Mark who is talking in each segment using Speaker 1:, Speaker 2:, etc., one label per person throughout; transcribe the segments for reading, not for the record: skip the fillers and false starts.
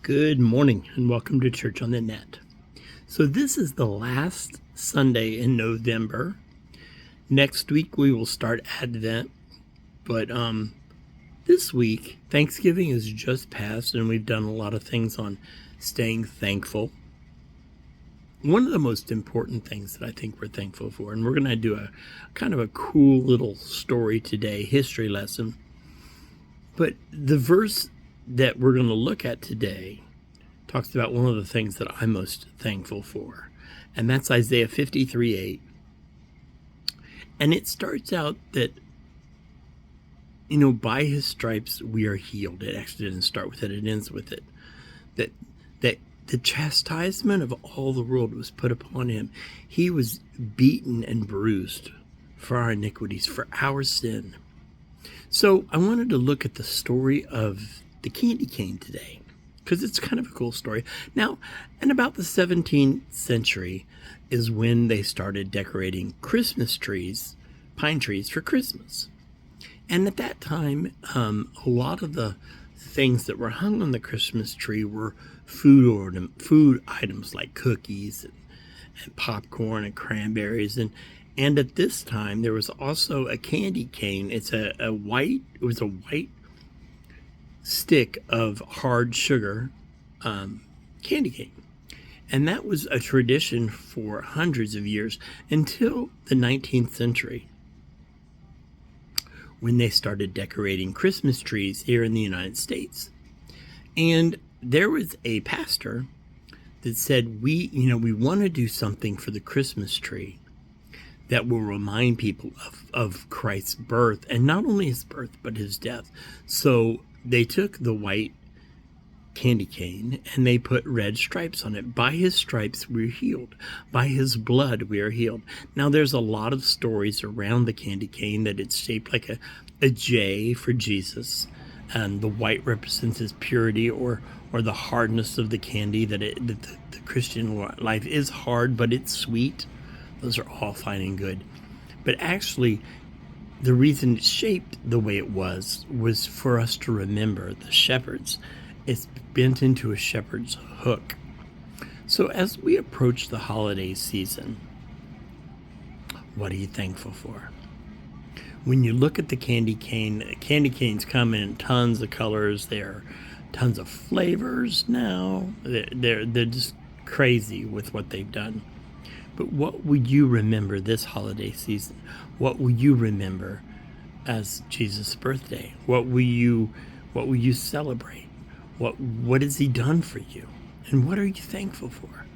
Speaker 1: Good morning and welcome to Church on the Net. So this is the last Sunday in November. Next week we will start Advent, but this week Thanksgiving has just passed and we've done a lot of things on staying thankful. One of the most important things that I think we're thankful for, and we're going to do a kind of a cool little story today, history lesson. But the verse that we're going to look at today talks about one of the things that I'm most thankful for, and that's Isaiah 53:8. And it starts out that, by his stripes we are healed. It actually didn't start with it, it ends with it. That the chastisement of all the world was put upon him. He was beaten and bruised for our iniquities, for our sin. So I wanted to look at the story of the candy cane today, because it's kind of a cool story. Now, in about the 17th century is when they started decorating Christmas trees, pine trees, for Christmas. And at that time, a lot of the things that were hung on the Christmas tree were food items like cookies and popcorn and cranberries. And at this time, there was also a candy cane. It was a white stick of hard sugar candy cane. And that was a tradition for hundreds of years until the 19th century, when they started decorating Christmas trees here in the United States. And there was a pastor that said, we want to do something for the Christmas tree that will remind people of Christ's birth, and not only his birth, but his death. So they took the white candy cane and they put red stripes on it. By his stripes we're healed. By his blood we are healed. Now there's a lot of stories around the candy cane that it's shaped like a J for Jesus, and the white represents his purity or the hardness of the candy, that the Christian life is hard but it's sweet. Those are all fine and good. But actually, the reason it's shaped the way it was for us to remember the shepherds. It's bent into a shepherd's hook. So as we approach the holiday season, what are you thankful for? When you look at the candy canes come in tons of colors. There are tons of flavors now. They're just crazy with what they've done. But what will you remember this holiday season? What will you remember as Jesus' birthday? What will you celebrate? What has he done for you? And what are you thankful for?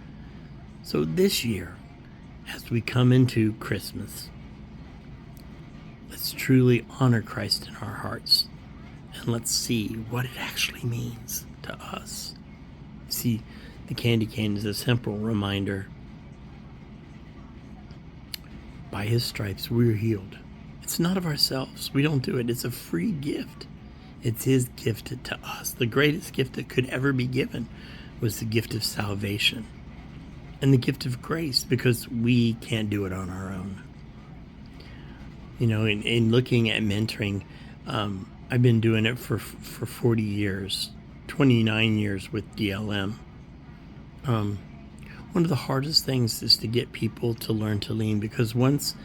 Speaker 1: So this year, as we come into Christmas, let's truly honor Christ in our hearts, and let's see what it actually means to us. See, the candy cane is a simple reminder. By his stripes we're healed. It's not of ourselves. We don't do it. It's a free gift. It's his gift to us. The greatest gift that could ever be given was the gift of salvation and the gift of grace, because we can't do it on our own. In looking at mentoring, I've been doing it for 40 years, 29 years with DLM. One of the hardest things is to get people to learn to lean, because once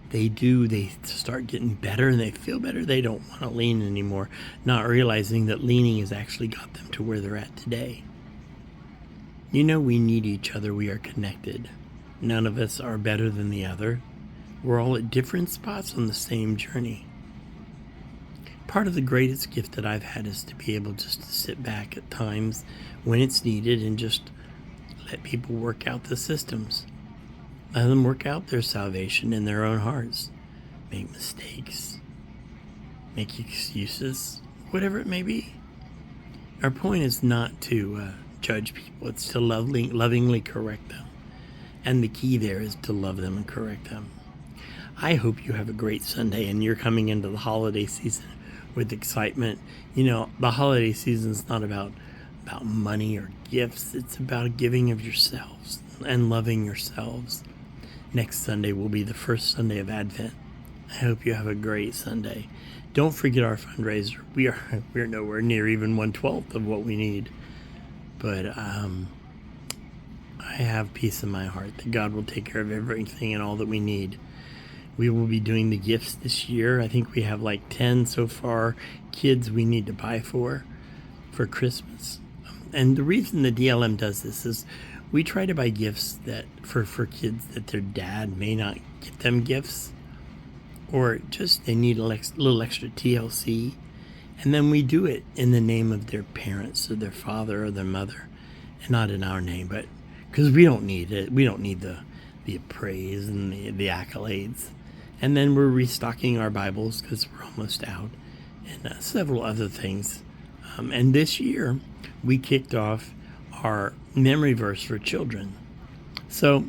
Speaker 1: they do, they start getting better and they feel better. They don't want to lean anymore, not realizing that leaning has actually got them to where they're at today. We need each other. We are connected. None of us are better than the other. We're all at different spots on the same journey. Part of the greatest gift that I've had is to be able just to sit back at times when it's needed and just let people work out the systems. Let them work out their salvation in their own hearts. Make mistakes. Make excuses. Whatever it may be. Our point is not to judge people. It's to lovingly correct them. And the key there is to love them and correct them. I hope you have a great Sunday and you're coming into the holiday season with excitement. The holiday season is not about money or gifts. It's about giving of yourselves and loving yourselves. Next Sunday will be the first Sunday of Advent. I hope you have a great Sunday. Don't forget our fundraiser. We're nowhere near even 1/12 of what we need. But I have peace in my heart that God will take care of everything and all that we need. We will be doing the gifts this year. I think we have like 10 so far kids we need to buy for Christmas. And the reason the DLM does this is we try to buy gifts that for kids that their dad may not get them gifts, or just they need a little extra TLC. And then we do it in the name of their parents or their father or their mother, and not in our name, but because we don't need it. We don't need the praise and the accolades. And then we're restocking our Bibles because we're almost out, and several other things. And this year, we kicked off our memory verse for children. So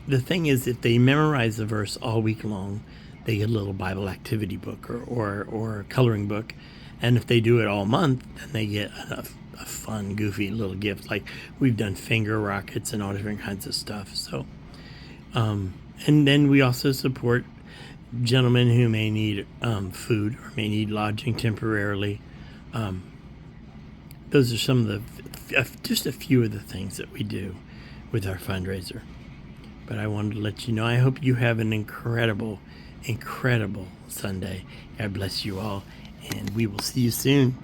Speaker 1: the thing is, if they memorize the verse all week long, they get a little Bible activity book or a coloring book. And if they do it all month, then they get a fun, goofy little gift. Like we've done finger rockets and all different kinds of stuff. So, and then we also support gentlemen who may need food or may need lodging temporarily. Those are some of just a few of the things that we do with our fundraiser. But I wanted to let you know, I hope you have an incredible Sunday. God bless you all, and we will see you soon.